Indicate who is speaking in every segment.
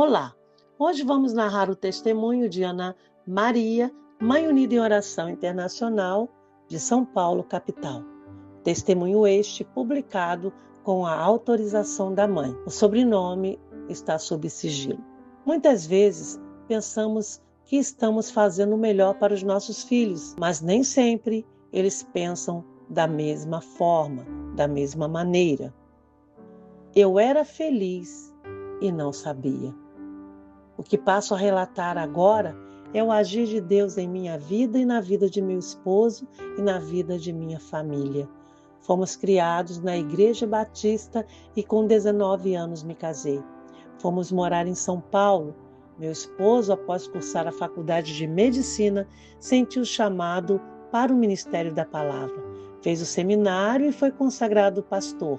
Speaker 1: Olá! Hoje vamos narrar o testemunho de Ana Maria, Mãe Unida em Oração Internacional de São Paulo, capital. Testemunho este publicado com a autorização da mãe. O sobrenome está sob sigilo. Muitas vezes pensamos que estamos fazendo o melhor para os nossos filhos, mas nem sempre eles pensam da mesma forma, da mesma maneira. Eu era feliz e não sabia. O que passo a relatar agora é o agir de Deus em minha vida e na vida de meu esposo e na vida de minha família. Fomos criados na Igreja Batista e com 19 anos me casei. Fomos morar em São Paulo. Meu esposo, após cursar a faculdade de Medicina, sentiu o chamado para o Ministério da Palavra. Fez o seminário e foi consagrado pastor.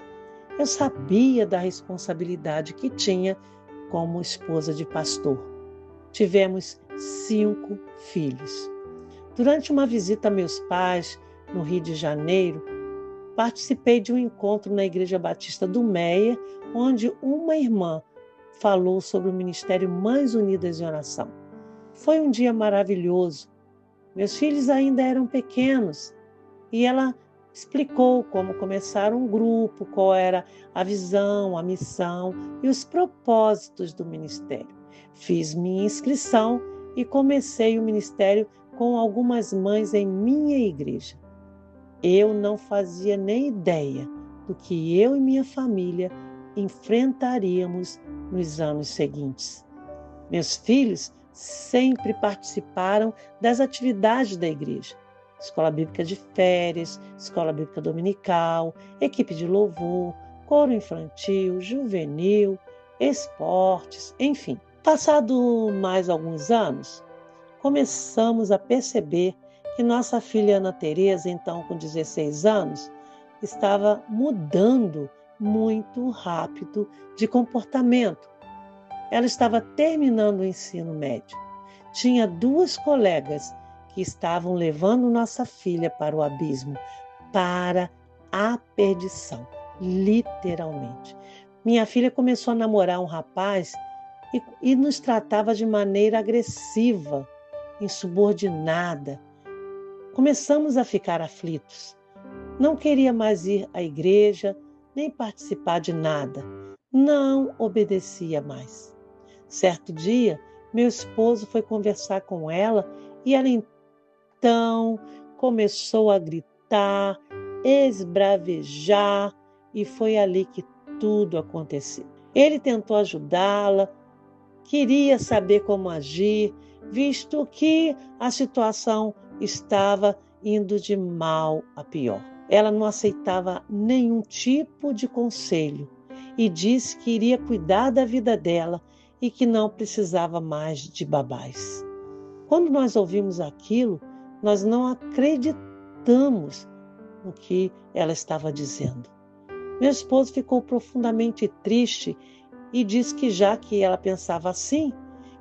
Speaker 1: Eu sabia da responsabilidade que tinha como esposa de pastor. Tivemos 5 filhos. Durante uma visita a meus pais, no Rio de Janeiro, participei de um encontro na Igreja Batista do Meia, onde uma irmã falou sobre o Ministério Mães Unidas em Oração. Foi um dia maravilhoso. Meus filhos ainda eram pequenos e ela explicou como começar um grupo, qual era a visão, a missão e os propósitos do ministério. Fiz minha inscrição e comecei o ministério com algumas mães em minha igreja. Eu não fazia nem ideia do que eu e minha família enfrentaríamos nos anos seguintes. Meus filhos sempre participaram das atividades da igreja. Escola Bíblica de Férias, Escola Bíblica Dominical, equipe de louvor, coro infantil, juvenil, esportes, enfim. Passado mais alguns anos, começamos a perceber que nossa filha Ana Tereza, então com 16 anos, estava mudando muito rápido de comportamento. Ela estava terminando o ensino médio. Tinha 2 colegas que estavam levando nossa filha para o abismo, para a perdição, literalmente. Minha filha começou a namorar um rapaz e nos tratava de maneira agressiva, insubordinada. Começamos a ficar aflitos. Não queria mais ir à igreja, nem participar de nada. Não obedecia mais. Certo dia, meu esposo foi conversar com ela e ela então começou a gritar, esbravejar, e foi ali que tudo aconteceu. Ele tentou ajudá-la, queria saber como agir, visto que a situação estava indo de mal a pior. Ela não aceitava nenhum tipo de conselho e disse que iria cuidar da vida dela e que não precisava mais de babás. Quando nós ouvimos aquilo, nós não acreditamos no que ela estava dizendo. Meu esposo ficou profundamente triste e disse que já que ela pensava assim,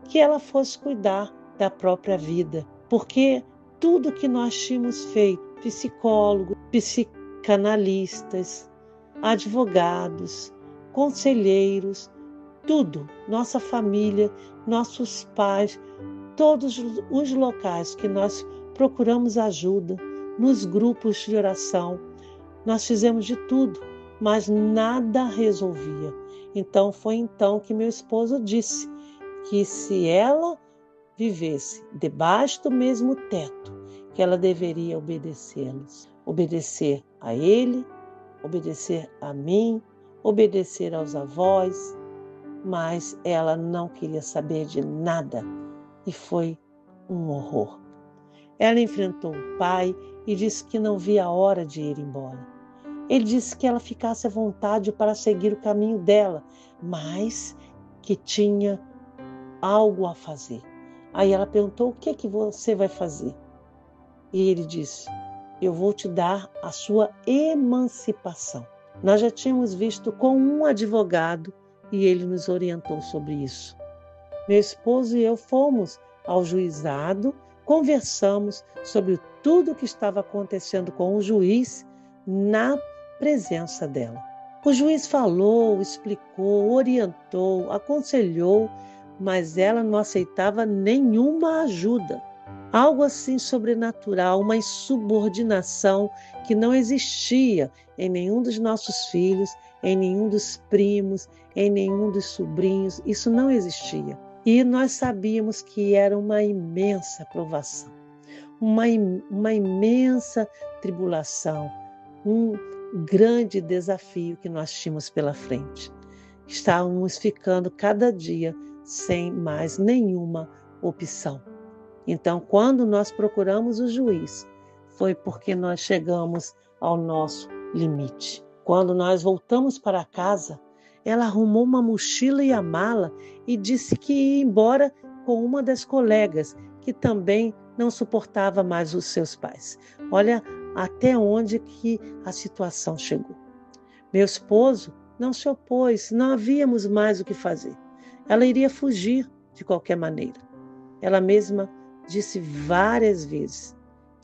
Speaker 1: que ela fosse cuidar da própria vida, porque tudo que nós tínhamos feito, psicólogos, psicanalistas, advogados, conselheiros, tudo, nossa família, nossos pais, todos os locais que nós procuramos ajuda, nos grupos de oração, nós fizemos de tudo, mas nada resolvia. Então foi então que meu esposo disse que se ela vivesse debaixo do mesmo teto, que ela deveria obedecê-los, obedecer a ele, obedecer a mim, obedecer aos avós, mas ela não queria saber de nada e foi um horror. Ela enfrentou o pai e disse que não via a hora de ir embora. Ele disse que ela ficasse à vontade para seguir o caminho dela, mas que tinha algo a fazer. Aí ela perguntou: o que você vai fazer? E ele disse: eu vou te dar a sua emancipação. Nós já tínhamos visto com um advogado e ele nos orientou sobre isso. Meu esposo e eu fomos ao juizado, conversamos sobre tudo o que estava acontecendo com o juiz na presença dela. O juiz falou, explicou, orientou, aconselhou, mas ela não aceitava nenhuma ajuda. Algo assim sobrenatural, uma insubordinação que não existia em nenhum dos nossos filhos, em nenhum dos primos, em nenhum dos sobrinhos. Isso não existia. E nós sabíamos que era uma imensa provação, uma imensa tribulação, um grande desafio que nós tínhamos pela frente. Estávamos ficando cada dia sem mais nenhuma opção. Então, quando nós procuramos o juiz, foi porque nós chegamos ao nosso limite. Quando nós voltamos para casa, ela arrumou uma mochila e a mala e disse que ia embora com uma das colegas, que também não suportava mais os seus pais. Olha até onde que a situação chegou. Meu esposo não se opôs, não havíamos mais o que fazer. Ela iria fugir de qualquer maneira. Ela mesma disse várias vezes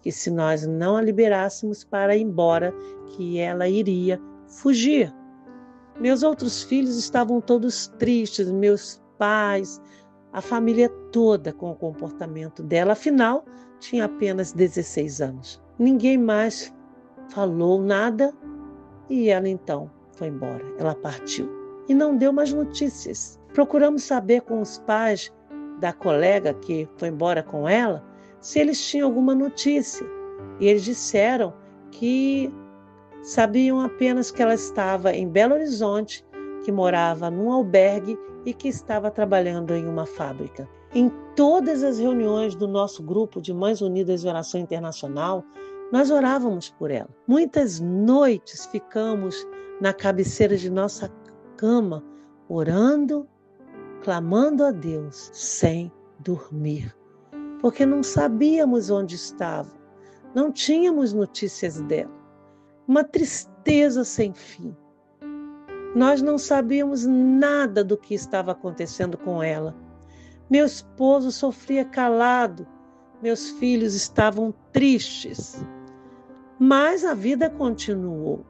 Speaker 1: que se nós não a liberássemos para ir embora, que ela iria fugir. Meus outros filhos estavam todos tristes, meus pais, a família toda com o comportamento dela. Afinal, tinha apenas 16 anos. Ninguém mais falou nada e ela então foi embora. Ela partiu e não deu mais notícias. Procuramos saber com os pais da colega que foi embora com ela se eles tinham alguma notícia. E eles disseram que sabiam apenas que ela estava em Belo Horizonte, que morava num albergue e que estava trabalhando em uma fábrica. Em todas as reuniões do nosso grupo de Mães Unidas de Oração Internacional, nós orávamos por ela. Muitas noites ficamos na cabeceira de nossa cama, orando, clamando a Deus, sem dormir, porque não sabíamos onde estava, não tínhamos notícias dela. Uma tristeza sem fim. Nós não sabíamos nada do que estava acontecendo com ela. Meu esposo sofria calado, meus filhos estavam tristes. Mas a vida continuou.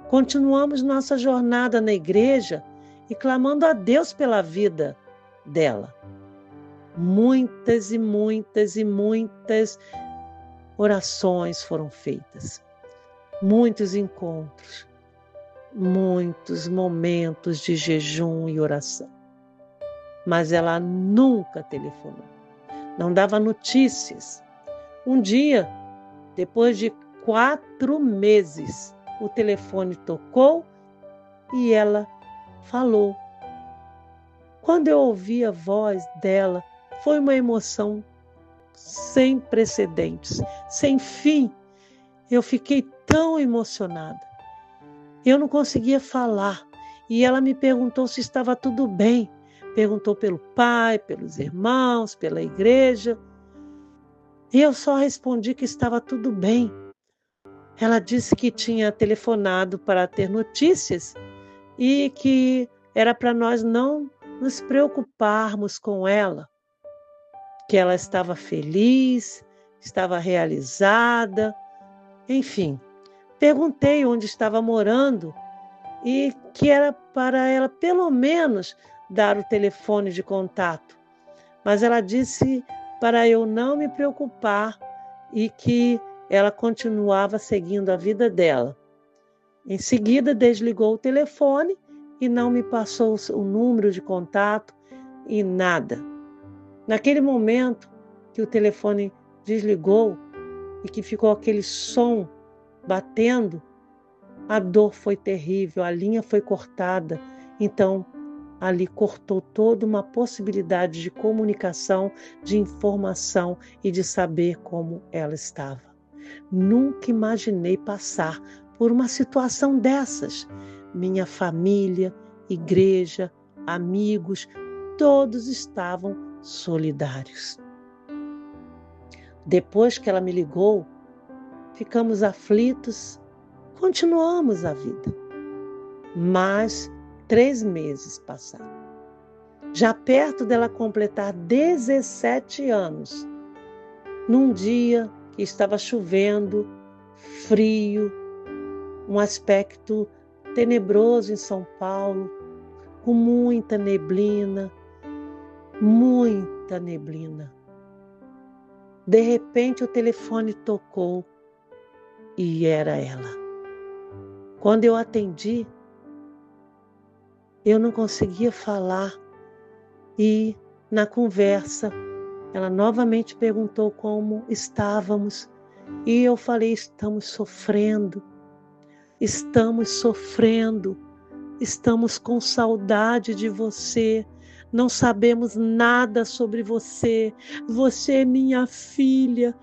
Speaker 1: Continuamos nossa jornada na igreja e clamando a Deus pela vida dela. Muitas e muitas e muitas orações foram feitas. Muitos encontros, muitos momentos de jejum e oração. Mas ela nunca telefonou, não dava notícias. Um dia, depois de 4 meses, o telefone tocou e ela falou. Quando eu ouvi a voz dela, foi uma emoção sem precedentes, sem fim. Eu fiquei tão emocionada. Eu não conseguia falar. E ela me perguntou se estava tudo bem. Perguntou pelo pai, pelos irmãos, pela igreja. E eu só respondi que estava tudo bem. Ela disse que tinha telefonado para ter notícias e que era para nós não nos preocuparmos com ela, que ela estava feliz, estava realizada, enfim. Perguntei onde estava morando e que era para ela pelo menos dar o telefone de contato. Mas ela disse para eu não me preocupar e que ela continuava seguindo a vida dela. Em seguida, desligou o telefone e não me passou o número de contato e nada. Naquele momento que o telefone desligou e que ficou aquele som batendo, a dor foi terrível, a linha foi cortada. Então, ali cortou toda uma possibilidade de comunicação, de informação e de saber como ela estava. Nunca imaginei passar por uma situação dessas. Minha família, igreja, amigos, todos estavam solidários. Depois que ela me ligou, ficamos aflitos, continuamos a vida. Mas 3 meses passaram. Já perto dela completar 17 anos, num dia que estava chovendo, frio, um aspecto tenebroso em São Paulo, com muita neblina, muita neblina. De repente o telefone tocou e era ela. Quando eu atendi, eu não conseguia falar e na conversa ela novamente perguntou como estávamos e eu falei: estamos sofrendo, estamos com saudade de você, não sabemos nada sobre você, você é minha filha,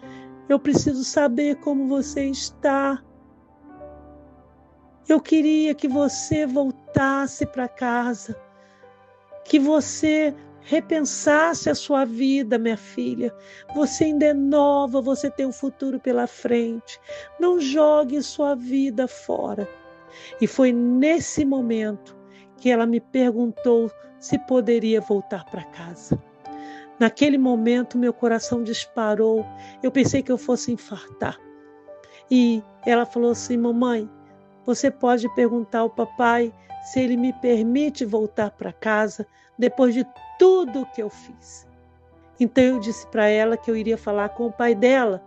Speaker 1: eu preciso saber como você está. Eu queria que você voltasse para casa, que você repensasse a sua vida, minha filha. Você ainda é nova, você tem um futuro pela frente. Não jogue sua vida fora. E foi nesse momento que ela me perguntou se poderia voltar para casa. Naquele momento, meu coração disparou. Eu pensei que eu fosse infartar. E ela falou assim: mamãe, você pode perguntar ao papai se ele me permite voltar para casa depois de tudo que eu fiz. Então eu disse para ela que eu iria falar com o pai dela.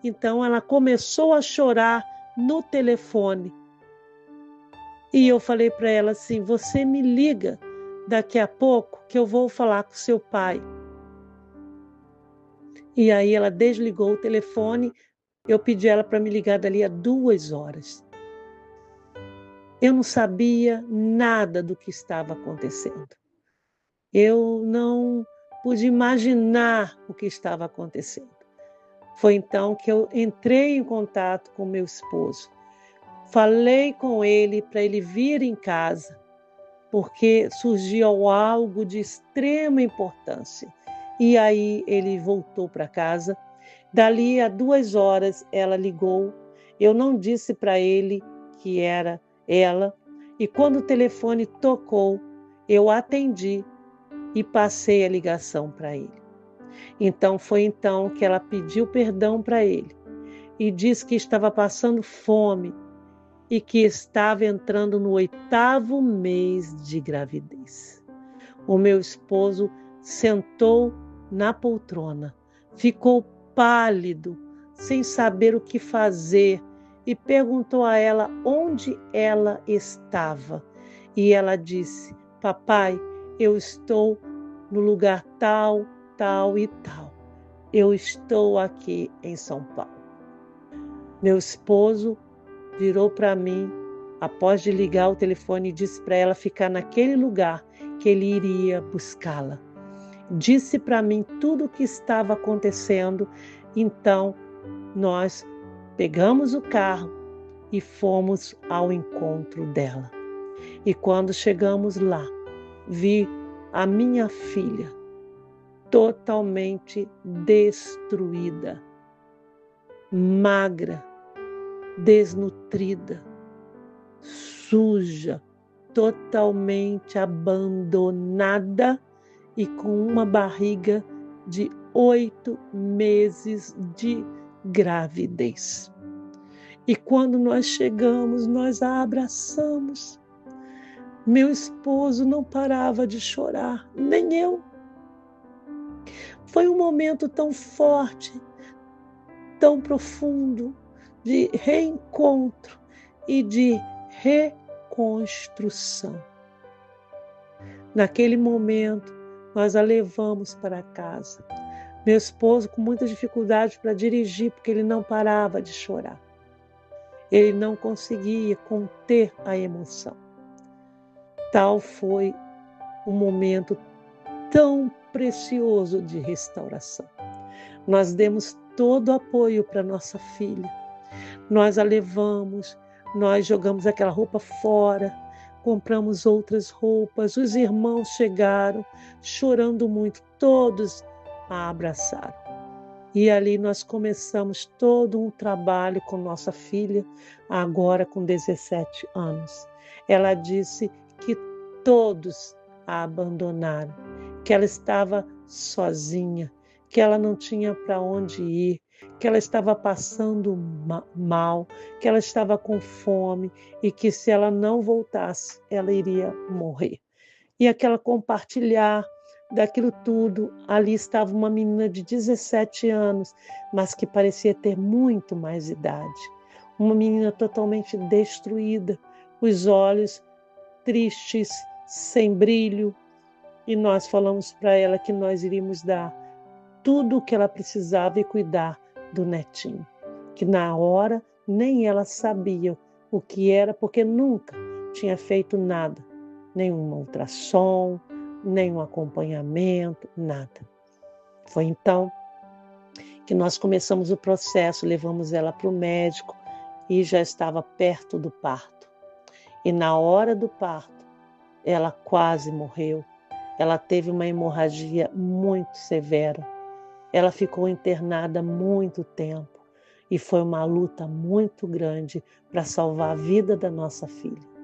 Speaker 1: Então ela começou a chorar no telefone. E eu falei para ela assim: você me liga daqui a pouco que eu vou falar com seu pai. E aí ela desligou o telefone. Eu pedi ela para me ligar dali a 2 horas. Eu não sabia nada do que estava acontecendo. Eu não pude imaginar o que estava acontecendo. Foi então que eu entrei em contato com meu esposo. Falei com ele para ele vir em casa, porque surgiu algo de extrema importância. E aí ele voltou para casa. Dali a 2 horas ela ligou. Eu não disse para ele que era ela. E quando o telefone tocou, eu atendi e passei a ligação para ele. Então foi então que ela pediu perdão para ele e disse que estava passando fome e que estava entrando no 8º mês de gravidez. O meu esposo sentou na poltrona, ficou pálido, sem saber o que fazer, e perguntou a ela onde ela estava. E ela disse: papai, eu estou no lugar tal, tal e tal. Eu estou aqui em São Paulo. Meu esposo virou para mim, após de ligar o telefone, e disse para ela ficar naquele lugar, que ele iria buscá-la. Disse para mim tudo o que estava acontecendo. Então, nós pegamos o carro e fomos ao encontro dela. E quando chegamos lá, vi a minha filha totalmente destruída, magra, desnutrida, suja, totalmente abandonada e com uma barriga de 8 meses de gravidez. E quando nós chegamos, nós a abraçamos. Meu esposo não parava de chorar, nem eu. Foi um momento tão forte, tão profundo, de reencontro e de reconstrução. Naquele momento, nós a levamos para casa. Meu esposo com muita dificuldade para dirigir, porque ele não parava de chorar. Ele não conseguia conter a emoção. Tal foi um momento tão precioso de restauração. Nós demos todo o apoio para nossa filha. Nós a levamos, nós jogamos aquela roupa fora, compramos outras roupas. Os irmãos chegaram, chorando muito, todos a abraçaram. E ali nós começamos todo um trabalho com nossa filha, agora com 17 anos. Ela disse que todos a abandonaram, que ela estava sozinha, que ela não tinha para onde ir, que ela estava passando mal, que ela estava com fome e que se ela não voltasse, ela iria morrer. E aquela compartilhar daquilo tudo, ali estava uma menina de 17 anos, mas que parecia ter muito mais idade. Uma menina totalmente destruída, os olhos tristes, sem brilho. E nós falamos para ela que nós iríamos dar tudo o que ela precisava e cuidar do netinho. Que na hora nem ela sabia o que era, porque nunca tinha feito nada. Nenhum ultrassom, nenhum acompanhamento, nada. Foi então que nós começamos o processo, levamos ela para o médico e já estava perto do parto. E na hora do parto, ela quase morreu. Ela teve uma hemorragia muito severa. Ela ficou internada muito tempo e foi uma luta muito grande para salvar a vida da nossa filha.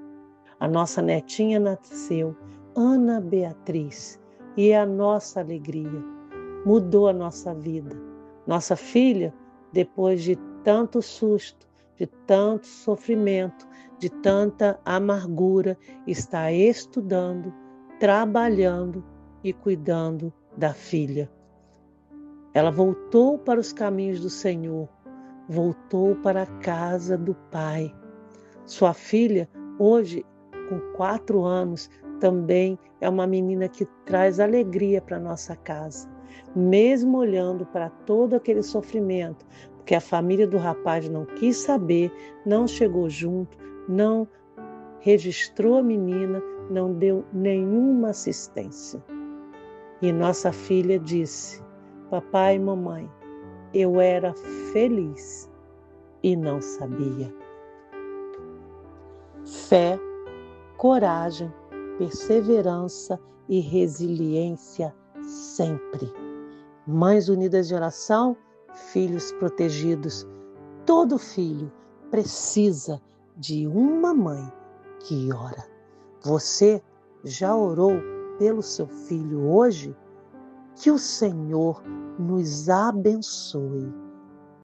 Speaker 1: A nossa netinha nasceu, Ana Beatriz, e é a nossa alegria. Mudou a nossa vida. Nossa filha, depois de tanto susto, de tanto sofrimento, de tanta amargura, está estudando, trabalhando e cuidando da filha. Ela voltou para os caminhos do Senhor, voltou para a casa do Pai. Sua filha, hoje, com 4 anos, também é uma menina que traz alegria para a nossa casa. Mesmo olhando para todo aquele sofrimento, porque a família do rapaz não quis saber, não chegou junto, não registrou a menina, não deu nenhuma assistência. E nossa filha disse: papai e mamãe, eu era feliz e não sabia. Fé, coragem, perseverança e resiliência sempre. Mães unidas de oração, filhos protegidos. Todo filho precisa de uma mãe que ora. Você já orou pelo seu filho hoje? Que o Senhor nos abençoe.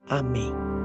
Speaker 1: Amém.